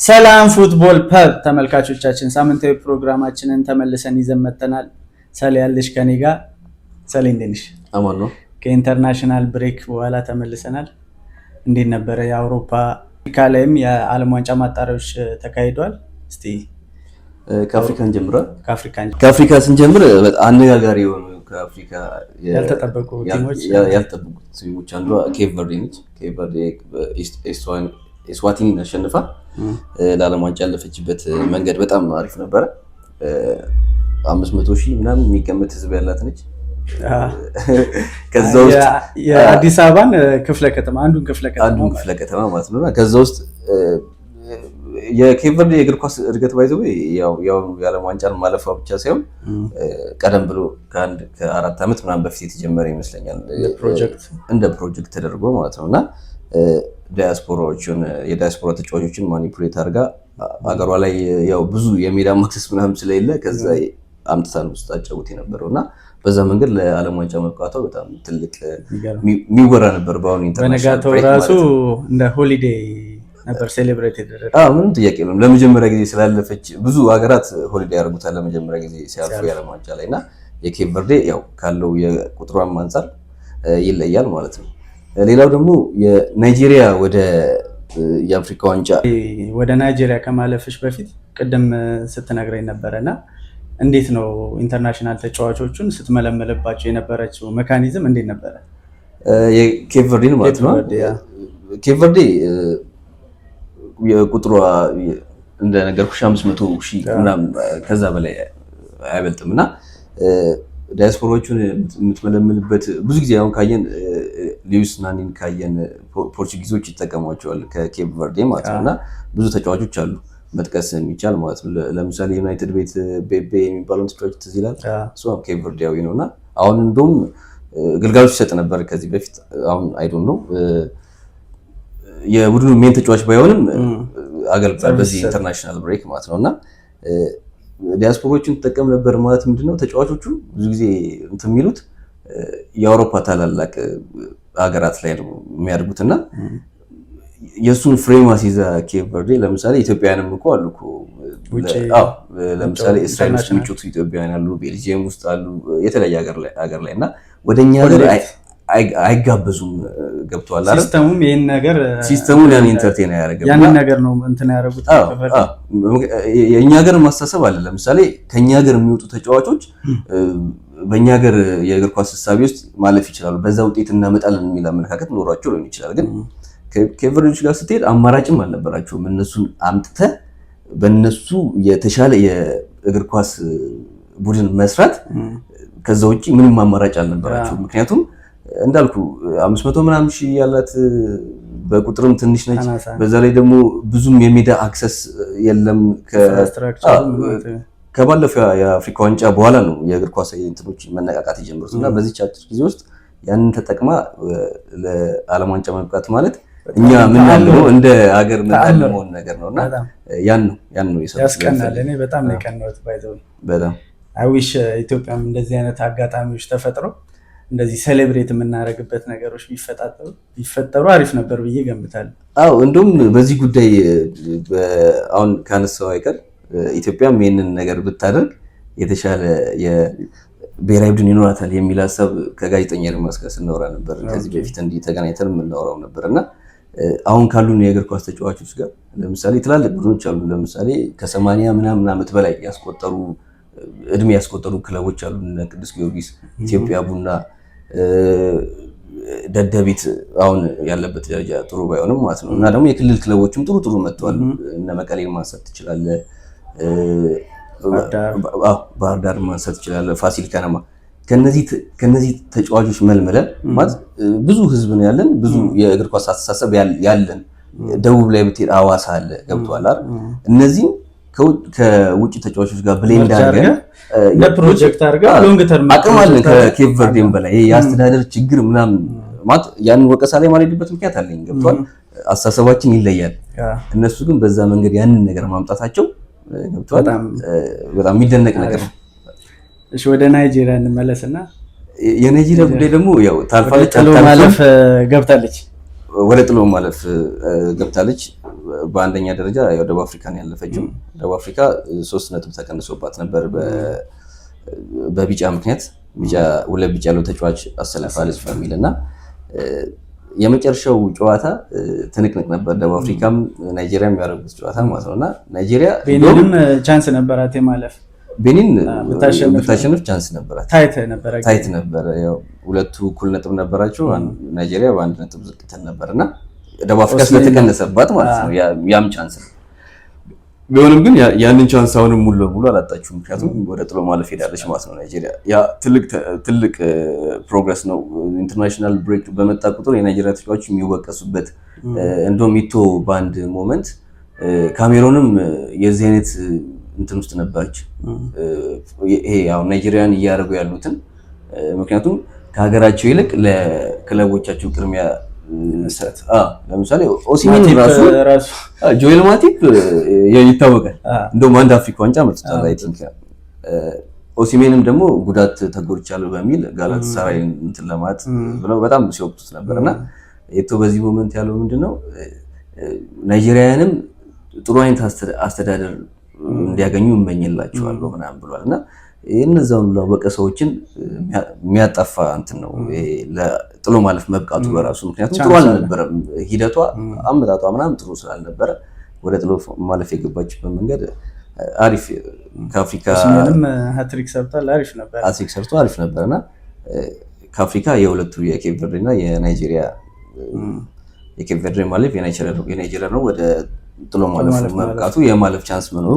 ሰላም ፉትቦል ፐብ ተመልካቾቻችን ሳምንታዊ ፕሮግራማችንን ተመልሰን ይዘን መጥተናል። ሰሌ ያለሽ ከኔ ጋር ሰሌ እንዴት ነሽ? አማን ነው። ከኢንተርናሽናል ብሬክ በኋላ ተመልሰናል። እንዴት ነበረ? የአውሮፓ ላይም የዓለም ዋንጫ ማጣሪያዎች ተካሂዷል። እስቲ ከአፍሪካን ጀምሯል። ከአፍሪካ ስንጀምር አነጋጋሪ የሆኑ ከአፍሪካ ያልተጠበቁ ቲሞች አንዷ ኬፕ ቨርዴ ነች። ኬፕ ቨርዴ ኤስዋቲኒን አሸንፋ ለዓለም ዋንጫ ያለፈችበት መንገድ በጣም አሪፍ ነበረ። 500,000 ምናምን የሚገመት ህዝብ ያላት ነች። ከዛ ውስጥ የአዲስ አበባን ክፍለ ከተማ አንዱን ክፍለ ከተማ ማለት ነው። ከዛ ውስጥ የኬፕ ቨርዴ የእግር ኳስ እድገት ባይዘው ያው የዓለም ዋንጫን ማለፏ ብቻ ሳይሆን ቀደም ብሎ ከ4 ዓመት ምናምን በፊት የተጀመረ ይመስለኛል እንደ ፕሮጀክት ተደርጎ ማለት ነውና የዳያስፖራ ተጫዋቾችን ማኒፑሌት አድርጋ አገሯ ላይ ያው ብዙ የሜዳ ማክሰስ ምናምን ስለሌለ ከዛ አምጥታ ነው ስታጫውት የነበረውና በዛ መንገድ ለዓለም ዋንጫ መብቃቷ በጣም ትልቅ የሚወራ ነበር። በአሁኑ ኢንተርናሽናል ብሬክ ራሱ እንደ ሆሊዴይ ነበር ሴሌብሬት የተደረገ። ምንም ጥያቄ የለውም። ለመጀመሪያ ጊዜ ስላለፈች ብዙ ሀገራት ሆሊዴይ ያደርጉታል ለመጀመሪያ ጊዜ ሲያልፉ የዓለም ዋንጫ ላይና የኬፕ ቨርዴ ያው ካለው የቁጥሯም አንፃር ይለያል ማለት ነው። ሌላው ደግሞ የናይጄሪያ ወደ የአፍሪካ ዋንጫ ወደ ናይጄሪያ ከማለፍሽ በፊት ቅድም ስትነግረኝ ነበረና እንዴት ነው ኢንተርናሽናል ተጫዋቾቹን ስትመለመልባቸው የነበረችው ሜካኒዝም እንዴት ነበረ? የኬፕ ቨርዴን ማለት ነው። ኬፕ ቨርዴ የቁጥሯ እንደነገርኩሽ 500,000 ምናምን ከዛ በላይ አይበልጥምና ዳያስፖራዎቹን የምትመለምልበት ብዙ ጊዜ አሁን ካየን ሉዊስ ናኒን ካየን ፖርቹጊዞች ይጠቀሟቸዋል ከኬፕ ቨርዴ ማለት ነውና ብዙ ተጫዋቾች አሉ መጥቀስ የሚቻል ማለት ነው። ለምሳሌ ዩናይትድ ቤት ቤቤ የሚባለውን ተጫዋች ትዝ ይላል። እሱ ኬፕ ቨርዴያዊ ነውና አሁን እንደውም ግልጋሎት ይሰጥ ነበር ከዚህ በፊት። አሁን አይ ዶንት ኖ የቡድኑ ሜን ተጫዋች ባይሆንም አገልግሏል በዚህ ኢንተርናሽናል ብሬክ ማለት ነውና ዲያስፖራዎችን ተጠቀም ነበር ማለት ምንድነው? ተጫዋቾቹ ብዙ ጊዜ እንትን የሚሉት የአውሮፓ ታላላቅ ሀገራት ላይ ነው የሚያድጉትና የሱን ፍሬም አስይዛ ኬፕ ቨርዴ ለምሳሌ ኢትዮጵያውያንም እኮ አሉ እኮ ለምሳሌ እስራኤል ውስጥ የሚጫወቱ ኢትዮጵያውያን አሉ፣ ቤልጂየም ውስጥ አሉ፣ የተለያየ ሀገር ላይ እና ወደኛ ሀገር አይጋበዙም። ገብቷል አይደል? ሲስተሙን ያን ኢንተርቴን ያደርጋል። ያንን ነገር ነው እንትን ያደርጉት። የኛ ሀገር ማስተሳሰብ አለ። ለምሳሌ ከኛ ሀገር የሚወጡ ተጫዋቾች በእኛ ሀገር የእግር ኳስ ሀሳቢ ውስጥ ማለፍ ይችላሉ፣ በዛ ውጤት እናመጣለን የሚል አመለካከት ኖሯቸው ሊሆን ይችላል። ግን ኬፕ ቨርዴዎች ጋር ስትሄድ አማራጭም አልነበራቸውም። እነሱን አምጥተህ በእነሱ የተሻለ የእግር ኳስ ቡድን መስራት ከዛ ውጭ ምንም አማራጭ አልነበራቸውም። ምክንያቱም እንዳልኩ 500 ምናምን ሺህ ያላት በቁጥርም ትንሽ ነች። በዛ ላይ ደግሞ ብዙም የሜዳ አክሰስ የለም። ከባለፈው የአፍሪካ ዋንጫ በኋላ ነው የእግር ኳስ እንትኖች መነቃቃት የጀመሩት እና በዚህ አጭር ጊዜ ውስጥ ያንን ተጠቅማ ለዓለም ዋንጫ መብቃት ማለት እኛ ምን ያለው እንደ ሀገር መጣለውን ነገር ነውና ያን ነው ያስቀናል። እኔ በጣም ነው የቀናሁት ባይዘው በጣም አይ ዊሽ ኢትዮጵያም እንደዚህ አይነት አጋጣሚዎች ተፈጥሮ እንደዚህ ሴሌብሬት የምናደርግበት ነገሮች ቢፈጠሩ አሪፍ ነበር ብዬ ገምታለሁ። እንደውም በዚህ ጉዳይ አሁን ካነሳው አይቀር ኢትዮጵያም ይሄንን ነገር ብታደርግ የተሻለ የብሔራዊ ቡድን ይኖራታል የሚል ሀሳብ ከጋዜጠኛ ኤርሚያስ ጋር ስናወራ ነበር። ከዚህ በፊት እንዲህ ተገናኝተን የምናወራው ነበርና አሁን ካሉን የእግር ኳስ ተጫዋቾች ጋር ለምሳሌ ትላልቅ ቡድኖች አሉ። ለምሳሌ ከ80 ምናምን ዓመት በላይ እድሜ ያስቆጠሩ ክለቦች አሉ። ቅዱስ ጊዮርጊስ፣ ኢትዮጵያ ቡና፣ ደደቢት አሁን ያለበት ደረጃ ጥሩ ባይሆንም ማለት ነው እና ደግሞ የክልል ክለቦችም ጥሩ መጥተዋል። እነ መቀሌን ማንሳት ትችላለህ፣ ባህር ዳር ማንሳት ትችላለህ፣ ፋሲል ከነማ። ከነዚህ ተጫዋቾች መልመለን ማለት ብዙ ህዝብ ነው ያለን፣ ብዙ የእግር ኳስ አስተሳሰብ ያለን። ደቡብ ላይ ብትሄድ ሐዋሳ አለ። ገብቷል አይደል? እነዚህ ከውጭ ተጫዋቾች ጋር ብሌንድ አድርገን ለፕሮጀክት አድርገን ሎንግ ተርም አቅም አለን ከኬፕ ቨርዴም በላይ። ይሄ የአስተዳደር ችግር ምናምን ማለት ያንን ወቀሳ ላይ ማለድበት ምክንያት አለኝ። ገብቷል? አስተሳሰባችን ይለያል። እነሱ ግን በዛ መንገድ ያንን ነገር ማምጣታቸው ገብቷል በጣም የሚደነቅ ነገር ነው። እሺ ወደ ናይጄሪያ እንመለስና የናይጄሪያ ጉዳይ ደግሞ ያው ታልፋለች፣ ጥሎ ማለፍ ገብታለች። ወደ ጥሎ ማለፍ ገብታለች። በአንደኛ ደረጃ ያው ደቡብ አፍሪካን ያለፈችው። ደቡብ አፍሪካ 3 ነጥብ ተቀንሶባት ነበር በቢጫ ምክንያት ሁለት ቢጫ ያለው ተጫዋች አሰልፋለች በሚል እና የመጨረሻው ጨዋታ ትንቅንቅ ነበር። ደቡብ አፍሪካም ናይጄሪያም ያደረጉት ጨዋታ ማለት ነውና ናይጄሪያ ቤኒንም ቻንስ ነበራት የማለፍ ቤኒን ብታሸንፍ ቻንስ ነበራት። ታይት ነበረ። ያው ሁለቱ እኩል ነጥብ ነበራቸው። ናይጄሪያ በአንድ ነጥብ ዝቅተን ነበርና ደቡብ አፍሪካ ስለተቀነሰባት ማለት ነው ያም ቻንስ ነው። ቢሆንም ግን ያንን ቻንስ አሁንም ሙሉ ለሙሉ አላጣችሁም። ምክንያቱም ወደ ጥሎ ማለፍ ሄዳለች ማለት ነው ናይጄሪያ። ያ ትልቅ ፕሮግረስ ነው። ኢንተርናሽናል ብሬክ በመጣ ቁጥር የናይጄሪያ ተጫዋቾች የሚወቀሱበት እንደውም ኢቶ በአንድ ሞመንት ካሜሮንም የዚህ አይነት እንትን ውስጥ ነበረች። ይሄ ያው ናይጄሪያን እያደረጉ ያሉትን ምክንያቱም ከሀገራቸው ይልቅ ለክለቦቻቸው ቅድሚያ ሰጥ ለምሳሌ ኦሲሜን ራሱ ጆኤል ማቲፕ ይታወቃል። እንደውም አንድ አፍሪካ ዋንጫ መጥቷል አይ ቲንክ። ኦሲሜንም ደግሞ ጉዳት ተጎድቻለሁ በሚል ጋላታሳራይ እንትን ለማት ብለው በጣም ሲወቅቱት ነበርና ኤቶ በዚህ ሞመንት ያለው ምንድነው ናይጄሪያንም ጥሩ አይነት አስተዳደር እንዲያገኙ እመኝላቸዋለሁ ምናምን ብሏልና እነዛውን ላወቀ ሰዎችን የሚያጠፋ እንትን ነው ለጥሎ ማለፍ መብቃቱ በራሱ። ምክንያቱም ጥሩ አልነበረም ሂደቷ፣ አመጣጧ ምናምን ጥሩ ስላልነበረ ወደ ጥሎ ማለፍ የገባችበት መንገድ አሪፍ ከአፍሪካ ምንም ሃትሪክ ሰርቷል። አሪፍ ነበርና ከአፍሪካ የሁለቱ የኬፕ ቨርዴ እና የናይጄሪያ የኬፕ ቨርዴ ማለፍ የናይጄሪያ ነው ወደ ጥሎ ማለፍ መብቃቱ የማለፍ ቻንስ መኖሩ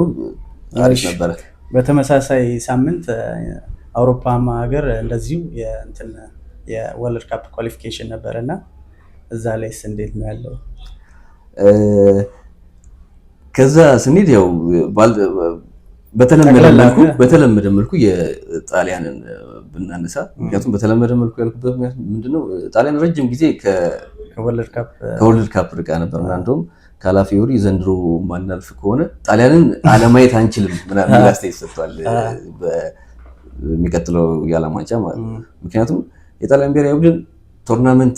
አሪፍ ነበረ። በተመሳሳይ ሳምንት አውሮፓማ ሀገር እንደዚሁ የወርልድ ካፕ ኳሊፊኬሽን ነበረና እዛ ላይስ እንዴት ነው ያለው? ከዛ ስንሄድ ያው በተለመደ መልኩ የጣሊያንን ብናነሳ፣ ምክንያቱም በተለመደ መልኩ ያልኩበት ምንድነው ጣሊያን ረጅም ጊዜ ከወርልድ ካፕ ርቃ ነበርና እንደውም ካላፊዮሪ ዘንድሮ ማናልፍ ከሆነ ጣሊያንን አለማየት አንችልም ምናምን አስተያየት ሰጥቷል በሚቀጥለው የዓለም ዋንጫ ማለት ነው። ምክንያቱም የጣሊያን ብሔራዊ ቡድን ቶርናመንት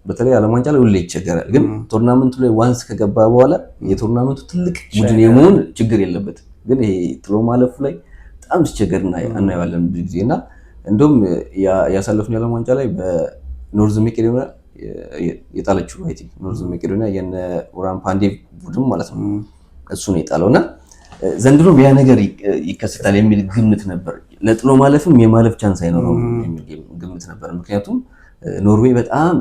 በተለይ ዓለም ዋንጫ ላይ ሁሌ ይቸገራል፣ ግን ቶርናመንቱ ላይ ዋንስ ከገባ በኋላ የቶርናመንቱ ትልቅ ቡድን የመሆን ችግር የለበትም። ግን ይሄ ጥሎ ማለፉ ላይ በጣም ሲቸገር እናየዋለን ብዙ ጊዜ እና እንደውም ያሳለፍነው የዓለም ዋንጫ ላይ በኖርዝ መቄዶኒያ የጣለችው አይ ቲንክ ኖርዝ መቄዶኒያ የነ ኦራን ፓንዴቭ ቡድን ማለት ነው እሱ ነው የጣለውና ዘንድሮ ያ ነገር ይከሰታል የሚል ግምት ነበር። ለጥሎ ማለፍም የማለፍ ቻንስ አይኖረውም የሚል ግምት ነበር። ምክንያቱም ኖርዌይ በጣም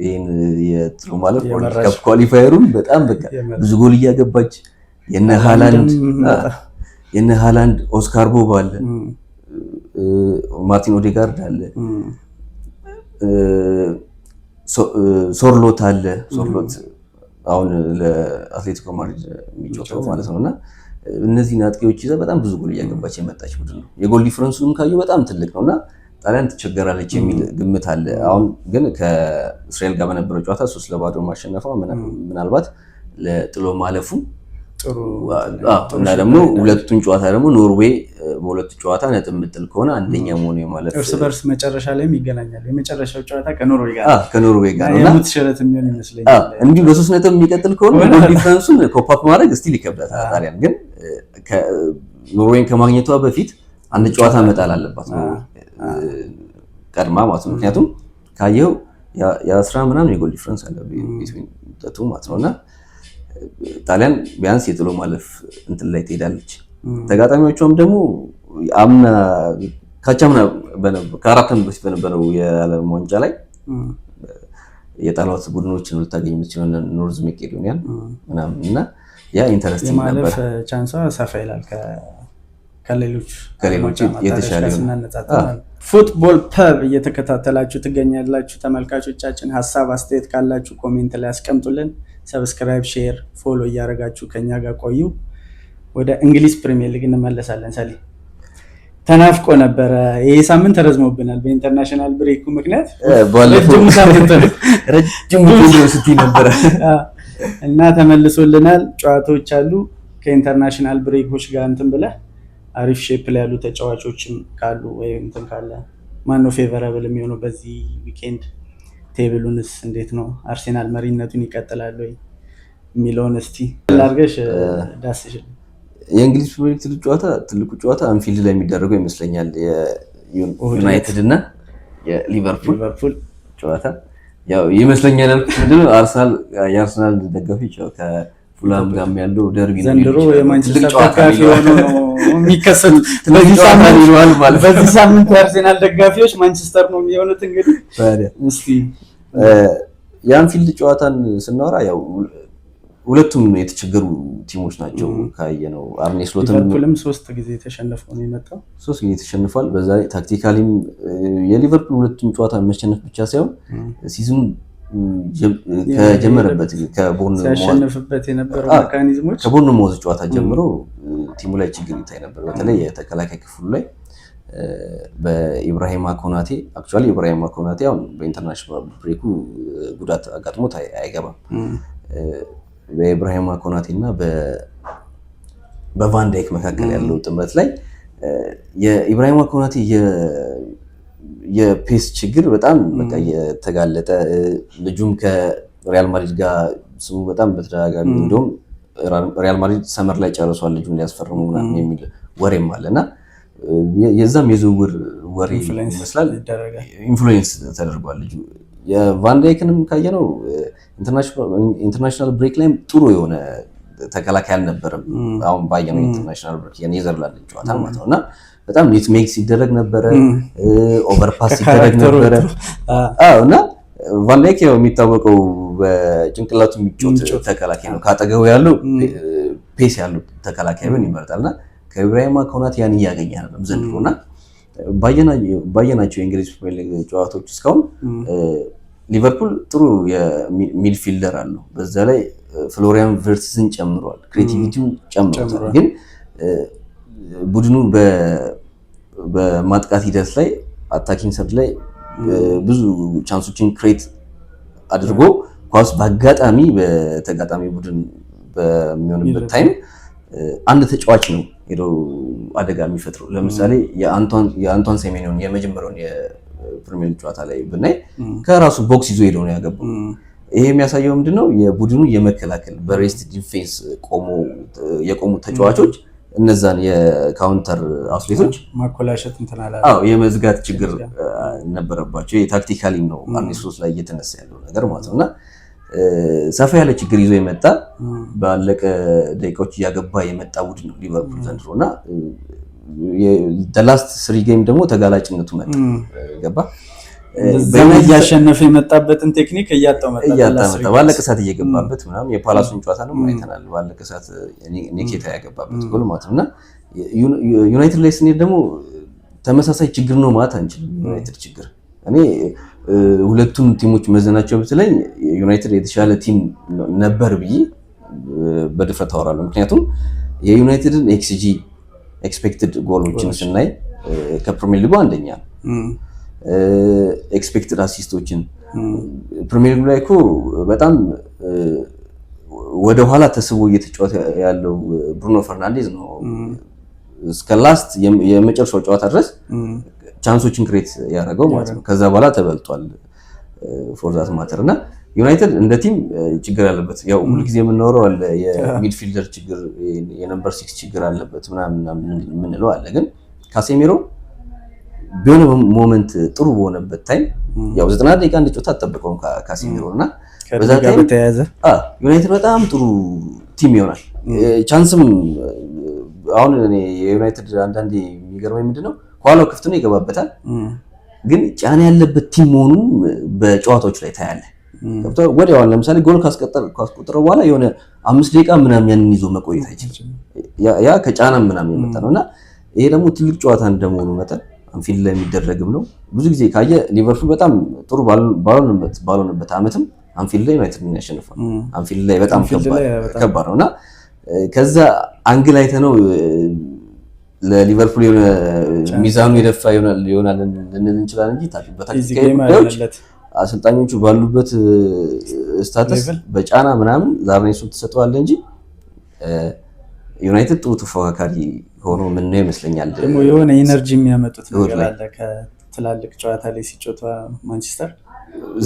ይሄን የጥሎ ማለፍ ካፕ ኳሊፋየሩን በጣም በቃ ብዙ ጎል እያገባች የነ ሃላንድ ኦስካር ቦብ አለ፣ ማርቲን ኦዴጋርድ አለ፣ ሶርሎት አለ። ሶርሎት አሁን ለአትሌቲኮ ማድሪድ የሚጫወተው ማለት ነውና እነዚህን አጥቂዎች ይዛ በጣም ብዙ ጎል እያገባች የመጣች ቡድን ነው። የጎል ዲፈረንሱንም ካየው በጣም ትልቅ ነውና ጣሊያን ትቸገራለች የሚል ግምት አለ። አሁን ግን ከእስራኤል ጋር በነበረው ጨዋታ 3-0 ማሸነፏ ምናልባት ለጥሎ ማለፉ ጥሩ እና ደግሞ ሁለቱን ጨዋታ ደግሞ ኖርዌይ በሁለቱ ጨዋታ ነጥብ ምጥል ከሆነ አንደኛ መሆኑ ማለት እርስ በርስ መጨረሻ ላይም ይገናኛሉ። የመጨረሻው ጨዋታ ከኖርዌይ ጋር ነው። የሙት ሽረት የሚሆን ይመስለኛል። እንዲሁ በ3 ነጥብ የሚቀጥል ከሆነ ዲፈረንሱን ኮፓፕ ማድረግ ስቲል ይከብዳታል። ጣሊያን ግን ኖርዌይን ከማግኘቷ በፊት አንድ ጨዋታ መጣል አለባት ቀድማ ማለት ነው። ምክንያቱም ካየው የ10 ምናምን የጎል ዲፈረንስ አለ ቢትዊን ተቱ ማለት ነውና ጣሊያን ቢያንስ የጥሎ ማለፍ እንትን ላይ ትሄዳለች። ተጋጣሚዎቿም ደግሞ አምና ካቻምና ከ4 ዓመት በፊት በነበረው የዓለም ዋንጫ ላይ የጣሏት ቡድኖችን ልታገኝ የምትችለው ኖርዝ መቄዶኒያን ምናምን እና ያ ኢንተረስቲንግ ነበር። የማለፍ ቻንሷ ሰፋ ይላል ከሌሎች የተሻለ ነው። ፉትቦል ፐብ እየተከታተላችሁ ትገኛላችሁ ተመልካቾቻችን። ሀሳብ አስተያየት ካላችሁ ኮሜንት ላይ አስቀምጡልን። ሰብስክራይብ፣ ሼር፣ ፎሎ እያደረጋችሁ ከኛ ጋር ቆዩ። ወደ እንግሊዝ ፕሪሚየር ሊግ እንመለሳለን። ሰሊ ተናፍቆ ነበረ። ይሄ ሳምንት ተረዝሞብናል በኢንተርናሽናል ብሬኩ ምክንያት። ባለፈው ሳምንት ረጅም ቪዲዮ ስትይ ነበረ እና ተመልሶልናል። ጨዋታዎች አሉ ከኢንተርናሽናል ብሬኮች ጋር እንትን ብለህ አሪፍ ሼፕ ላይ ያሉ ተጫዋቾችም ካሉ ወይ እንትን ካለ ማን ነው ፌቨራብል የሚሆነው በዚህ ዊኬንድ? ቴብሉንስ እንዴት ነው? አርሴናል መሪነቱን ይቀጥላል ወይ? የሚለውን እስቲ ላርገሽ ዳስሽ። የእንግሊዝ ፕሪሚየር ሊግ ትልቁ ጨዋታ አንፊልድ ላይ የሚደረገው ይመስለኛል የዩናይትድ እና የሊቨርፑል ጨዋታ ያው ይመስለኛል። ምንድነው የአርሰናል ደጋፊዎች ከፉላም ጋር ያለው ደርቢ ነው ዘንድሮ የማንቸስተር ደጋፊ ሆነው ነው የሚከሰቱት። በዚህ ሳምንት የአርሰናል ደጋፊዎች ማንቸስተር ነው የሚሆኑት። እንግዲህ እስቲ የአንፊልድ ጨዋታን ስናወራ ያው ሁለቱም የተቸገሩ ቲሞች ናቸው። ካየነው አርኔ ስሎትም ሊቨርፑልም 3 ጊዜ ተሸንፎ ነው የመጣው። 3 ጊዜ ተሸንፏል። በዛ ላይ ታክቲካሊም የሊቨርፑል ሁለቱም ጨዋታ መሸነፍ ብቻ ሳይሆን ሲዝኑ ከጀመረበት ሲያሸንፍበት የነበረው ሜካኒዝሞች ከቦርንማውዝ ጨዋታ ጀምሮ ቲሙ ላይ ችግር ይታይ ነበር። በተለይ የተከላካይ ክፍሉ ላይ በኢብራሂማ ኮናቴ አክቹአሊ ኢብራሂማ ኮናቴ አሁን በኢንተርናሽናል ብሬኩ ጉዳት አጋጥሞት አይገባም። በኢብራሂማ ኮናቴ እና በቫን ዳይክ መካከል ያለው ጥምረት ላይ የኢብራሂማ ኮናቴ የፔስ ችግር በጣም በቃ የተጋለጠ ልጁም ከሪያል ማድሪድ ጋር ስሙ በጣም በተደጋጋሚ እንደውም ሪያል ማድሪድ ሰመር ላይ ጨርሷል ልጁን ሊያስፈርሙ ምናምን የሚል ወሬም አለና የዛም የዝውውር ወሬ ይመስላል ኢንፍሉዌንስ ተደርጓል ልጁ። የቫን ዳይክንም ካየነው ኢንተርናሽናል ብሬክ ላይም ጥሩ የሆነ ተከላካይ አልነበረም። አሁን ባየነው ኢንተርናሽናል ብሬክ የኔዘርላንድ ጨዋታ ማለት ነውና በጣም ኔትሜክ ሲደረግ ነበረ፣ ኦቨርፓስ ሲደረግ ነበረ። እና ቫን ዳይክ ያው የሚታወቀው በጭንቅላቱ የሚጮት ተከላካይ ነው። ካጠገቡ ያለው ፔስ ያለው ተከላካይ ምን ይመርጣልና ከኢብራሂማ ኮናቴ ያን እያገኘ አይደለም ዘንድሮና ባየናቸው የእንግሊዝ ፕሪሚየር ሊግ ጨዋታዎች እስካሁን ሊቨርፑል ጥሩ የሚድፊልደር አለው። በዛ ላይ ፍሎሪያን ቨርትዝን ጨምሯል፣ ክሬቲቪቲው ጨምሯል። ግን ቡድኑ በማጥቃት ሂደት ላይ አታኪንግ ሰርድ ላይ ብዙ ቻንሶችን ክሬት አድርጎ ኳስ በአጋጣሚ በተጋጣሚ ቡድን በሚሆንበት ታይም አንድ ተጫዋች ነው ሄዶ አደጋ የሚፈጥረው። ለምሳሌ የአንቷን ሴሜኒዮን የመጀመሪያውን የፕሪሚየር ሊግ ጨዋታ ላይ ብናይ ከራሱ ቦክስ ይዞ ሄዶ ነው ያገባው። ይሄ የሚያሳየው ምንድነው የቡድኑ የመከላከል በሬስት ዲፌንስ የቆሙ ተጫዋቾች እነዛን የካውንተር አትሌቶች ማኮላሸት እንተናላ የመዝጋት ችግር ነበረባቸው። የታክቲካሊም ነው አርኔ ስሎት ላይ እየተነሳ ያለው ነገር ማለት ነውና ሰፋ ያለ ችግር ይዞ የመጣ ባለቀ ደቂቃዎች እያገባ የመጣ ቡድን ነው ሊቨርፑል ዘንድሮና ላስት 3 ጌም ደግሞ ተጋላጭነቱ መጣ ገባ እያሸነፈ የመጣበትን ቴክኒክ እያጣው መጣ። ባለቀ ሰዓት እየገባበት ምናምን የፓላሱን ጨዋታ ነው አይተናል። ባለቀ ሰዓት ኒኬታ ያገባበት ጎል ማለት ነውና ዩናይትድ ላይ ስንሄድ ደግሞ ተመሳሳይ ችግር ነው ማለት አንችልም። ዩናይትድ ችግር እኔ ሁለቱም ቲሞች መዘናቸው ብትለኝ ዩናይትድ የተሻለ ቲም ነበር ብዬ በድፍረት አወራለሁ። ምክንያቱም የዩናይትድን ኤክስጂ ኤክስፔክትድ ጎሎችን ስናይ ከፕሪሚየር ሊጉ አንደኛ ነው። ኤክስፔክትድ አሲስቶችን ፕሪሚየር ሊጉ ላይ እኮ በጣም ወደ ኋላ ተስቦ እየተጫወተ ያለው ብሩኖ ፈርናንዴዝ ነው። እስከ ላስት የመጨረሻው ጨዋታ ድረስ ቻንሶችን ክሬት ያደረገው ማለት ነው። ከዛ በኋላ ተበልቷል ፎር ዛት ማተር እና ዩናይትድ እንደ ቲም ችግር ያለበት ያው ሁልጊዜ የምናወራው አለ የሚድፊልደር ችግር የነምበር 6 ችግር አለበት ምናምን የምንለው አለ። ግን ካሴሚሮ ቢሆን ሞመንት ጥሩ በሆነበት ታይም ያው 90 ደቂቃ እንዲጫወት አጠብቀውም ካሴሚሮ እና በዛ ታይም ዩናይትድ በጣም ጥሩ ቲም ይሆናል። ቻንስም አሁን እኔ የዩናይትድ አንዳንዴ የሚገርመኝ ምንድነው ኋላው ክፍት ነው ይገባበታል፣ ግን ጫና ያለበት ቲም መሆኑን በጨዋታዎች ላይ ታያለህ። ወዲያው ለምሳሌ ጎል ካስቆጠረ በኋላ የሆነ 5 ደቂቃ ምናምን ያንን ይዞ መቆየት አይችልም። ያ ከጫና ምናምን የመጣ ነውና ይሄ ደግሞ ትልቅ ጨዋታ እንደመሆኑ መጠን አንፊልድ ላይ የሚደረግም ነው። ብዙ ጊዜ ካየ ሊቨርፑል በጣም ጥሩ ባልሆነበት ዓመትም አንፊልድ ላይ ዩናይትድ ያሸንፋል። አንፊልድ ላይ በጣም ከባድ ነውና ከዛ አንግል አይተነው ለሊቨርፑል የሆነ ሚዛኑ የደፋ ይሆናል ልንል እንችላለን እንጂ በታክቲካዊ ጉዳዮች አሰልጣኞቹ ባሉበት ስታተስ በጫና ምናምን ዛሬሱን ተሰጥቷል እንጂ ዩናይትድ ጥሩ ተፎካካሪ ሆኖ ምን ነው ይመስለኛል። ደግሞ የሆነ ኢነርጂ የሚያመጡት ነገር አለ ከትላልቅ ጨዋታ ላይ ሲጫወቱ ማንቸስተር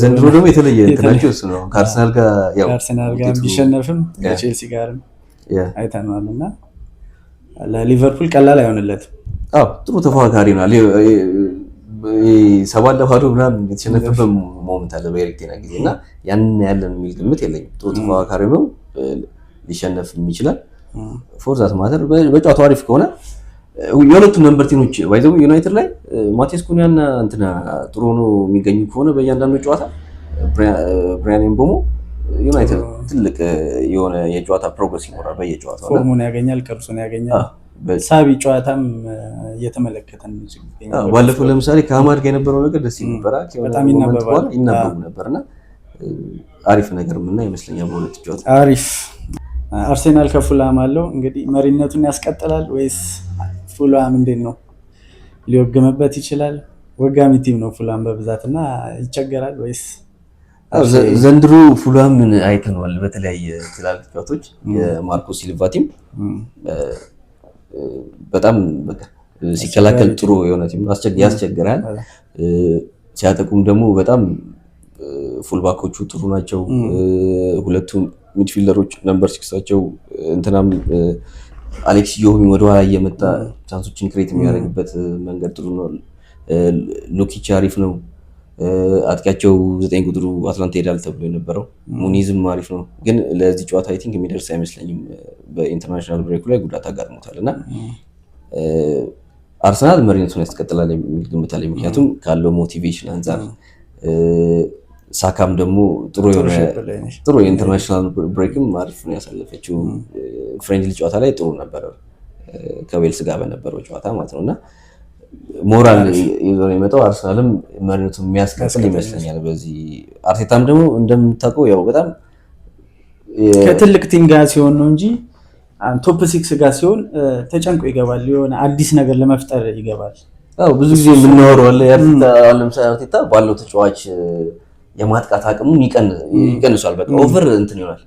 ዘንድሮ ደግሞ የተለየ እንትናቸው እሱ ነው። ከአርሰናል ጋር ያው ከአርሰናል ጋር ቢሸነፍም ከቼልሲ ጋርም አይተናል እና ለሊቨርፑል ቀላል አይሆንለትም። አዎ ጥሩ ተፎካካሪ ነው። 7-0 ምናምን የተሸነፈበት ሞመንት አለ በኤሪክ ቴን ሃግ ጊዜ እና ያንን ያለን የሚል ግምት የለኝም። ጥሩ ተፎካካሪ ነው፣ ሊሸነፍ ይችላል። ፎር ዛት ማተር በጨዋታው አሪፍ ከሆነ የሁለቱ ነምበር ቲሞች ባይዘው ዩናይትድ ላይ ማቴስ ኩኒያና እንትና ጥሩ ነው የሚገኙ ከሆነ በእያንዳንዱ ጨዋታ ብራያን ኤምቦሞ ዩናይትድ ትልቅ የሆነ የጨዋታ ፕሮግረስ ይኖራል። በየጨዋታው ፎርሙን ያገኛል፣ ቅርጹን ያገኛል። ሳቢ ጨዋታም እየተመለከተን ነው። ባለፈው ለምሳሌ ከአማድ ጋር የነበረው ነገር ደስ ይነበራ፣ በጣም ይነበቡ ነበርና አሪፍ ነገር ምና ይመስለኛል በሁለት ጨዋታ አሪፍ። አርሴናል ከፉላም አለው እንግዲህ መሪነቱን ያስቀጥላል ወይስ ፉላም እንዴት ነው ሊወገምበት ይችላል? ወጋሚ ቲም ነው ፉላም በብዛትና ይቸገራል ወይስ? ዘንድሮ ፉላምን አይተነዋል በተለያየ ትላልቅ ጨዋታዎች። የማርኮ ሲልቫ ቲም በጣም በቃ ሲከላከል ጥሩ የሆነ ቲም ያስቸግራል። ሲያጠቁም ደግሞ በጣም ፉልባኮቹ ጥሩ ናቸው። ሁለቱም ሚድፊልደሮች ነምበር 6ቸው እንትናም አሌክስ ዮሚ ወደኋላ እየመጣ ቻንሶችን ክሬት የሚያደርግበት መንገድ ጥሩ ነው። ሉኪች አሪፍ ነው። አጥቂያቸው 9 ቁጥሩ አትላንታ ሄዳል ተብሎ የነበረው ሙኒዝም አሪፍ ነው፣ ግን ለዚህ ጨዋታ አይ ቲንክ የሚደርስ አይመስለኝም። በኢንተርናሽናል ብሬኩ ላይ ጉዳት አጋጥሞታል እና አርሰናል መሪነቱን ያስቀጥላል የሚል ግምት አለኝ። ምክንያቱም ካለው ሞቲቬሽን አንጻር ሳካም ደግሞ ጥሩ የኢንተርናሽናል ብሬክም አሪፍ ነው ያሳለፈችው። ፍሬንድሊ ጨዋታ ላይ ጥሩ ነበረ ከዌልስ ጋር በነበረው ጨዋታ ማለት ነው እና ሞራል ይዞ ነው የመጣው። አርሰናልም መሪነቱን የሚያስቀጥል ይመስለኛል በዚህ። አርቴታም ደግሞ እንደምታውቀው ያው በጣም ከትልቅ ቲም ጋር ሲሆን ነው እንጂ ቶፕ 6 ጋር ሲሆን ተጨንቆ ይገባል። የሆነ አዲስ ነገር ለመፍጠር ይገባል። አዎ ብዙ ጊዜ የምናወራው አለ ለምሳሌ አርቴታ ባለው ተጫዋች የማጥቃት አቅሙን ይቀንሷል። በቃ ኦቨር እንትን ይሆናል።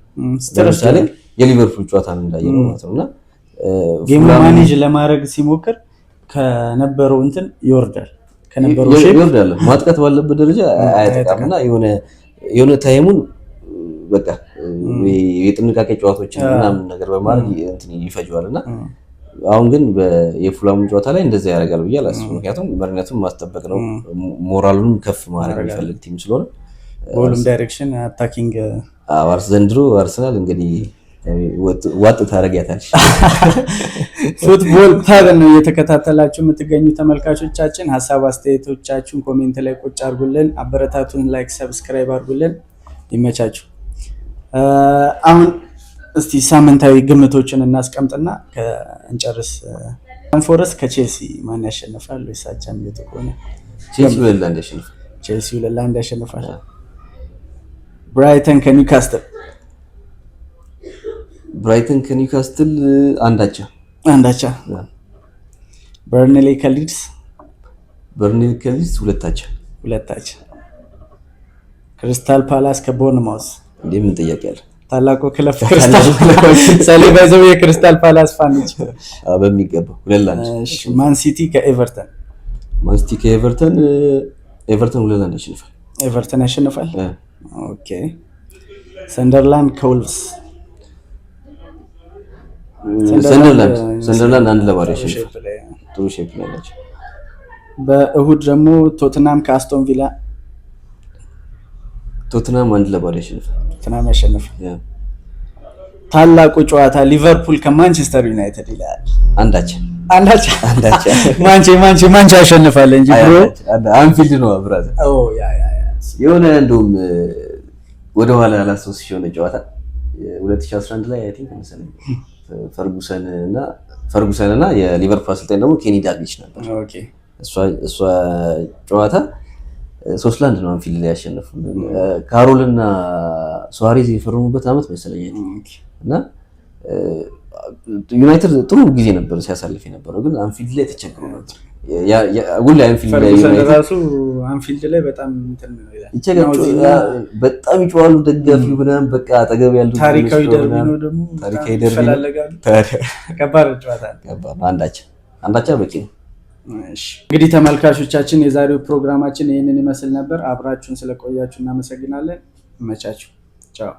ለምሳሌ የሊቨርፑል ጨዋታ እንዳየነው ማለት ነውና ጌም ማኔጅ ለማድረግ ሲሞክር ከነበረው እንትን ይወርዳል። ከነበረው ሼፕ ይወርዳል። ማጥቃት ባለበት ደረጃ አያጠቃምና የሆነ ታይሙን በቃ የጥንቃቄ ጨዋታዎችን ምናምን ነገር በማድረግ እንትን ይፈጅዋልና አሁን ግን የፉላሙ ጨዋታ ላይ እንደዛ ያደርጋል ብዬ አላስብም። ምክንያቱም መሪነቱን ማስጠበቅ ነው፣ ሞራሉን ከፍ ማድረግ የሚፈልግ ቲም ስለሆነ በሁሉም ዳይሬክሽን አታኪንግ ዘንድሮ አርሰናል እንግዲህ ዋጥ ታረጋታለች። ፉትቦል ፐብ ነው እየተከታተላችሁ የምትገኙ ተመልካቾቻችን። ሀሳብ አስተያየቶቻችሁን ኮሜንት ላይ ቁጭ አድርጉልን፣ አበረታቱን፣ ላይክ ሰብስክራይብ አድርጉልን። ይመቻችሁ። አሁን እስቲ ሳምንታዊ ግምቶችን እናስቀምጥና እንጨርስ። ፎረስት ከቼልሲ ማን ያሸንፋል? ወይስ አቻ የሚወጣ ከሆነ ቼልሲ 2-1 ያሸንፋል። ቼልሲ 2-1 ያሸንፋል። ብራይተን ከኒውካስትል አንዳቻ። በርንሌ ከሊድስ 2-2። ክሪስታል ፓላስ ከቦርንማውዝ ምን ጥያቄ አለ? ታላቁ ክለብ ክሪስታል ፓላስ ሰሊባይዘው የክሪስታል ፓላስ ፋን ነች በሚገባ 2-1። ማን ሲቲ ከኤቨርተን ኤቨርተን 2-1 ያሸንፋል። ኦኬ። ሰንደርላንድ ከውልቭስ ሰንደርላንድ 1-0 ያሸንፋል። ጥሩ ሼፕ ላይ ናቸው። በእሁድ ደግሞ ቶትናም ከአስቶን ቪላ ቶትናም 1-0 ያሸንፋል። ታላቁ ጨዋታ ሊቨርፑል ከማንቸስተር ዩናይትድ ይላል። አንዳቻ ማንቼ ያሸንፋል እንጂ ብሮ አንፊልድ ነው ብራዘር። የሆነ እንደውም ወደ ኋላ ላስታውስሽ የሆነ ጨዋታ 2011 ላይ አይ ቲንክ መሰለኝ ፈርጉሰን እና የሊቨርፑል አሰልጣኝ ደግሞ ኬኒ ዳግሊች ነበር። እሷ ጨዋታ 3-1 ነው አንፊልድ ላይ ያሸነፉ። ካሮል እና ሱዋሬዝ የፈረሙበት አመት መሰለኝ እና ዩናይትድ ጥሩ ጊዜ ነበር ሲያሳልፍ የነበረው፣ ግን አንፊልድ ላይ ተቸግሮ ነበር። ጉላ አንፊልድ ላይ በጣም በጣም ይጮዋሉ ደጋፊው ምናምን በቃ አጠገብ ያሉ ታሪካዊ ደርቢ ነው ደግሞ ታሪካዊ ደርቢ ከባድ ጨዋታ ነው። አንዳቻ በቂ ነው። እንግዲህ ተመልካቾቻችን የዛሬው ፕሮግራማችን ይህንን ይመስል ነበር። አብራችሁን ስለቆያችሁ እናመሰግናለን። ይመቻችሁ። ቻው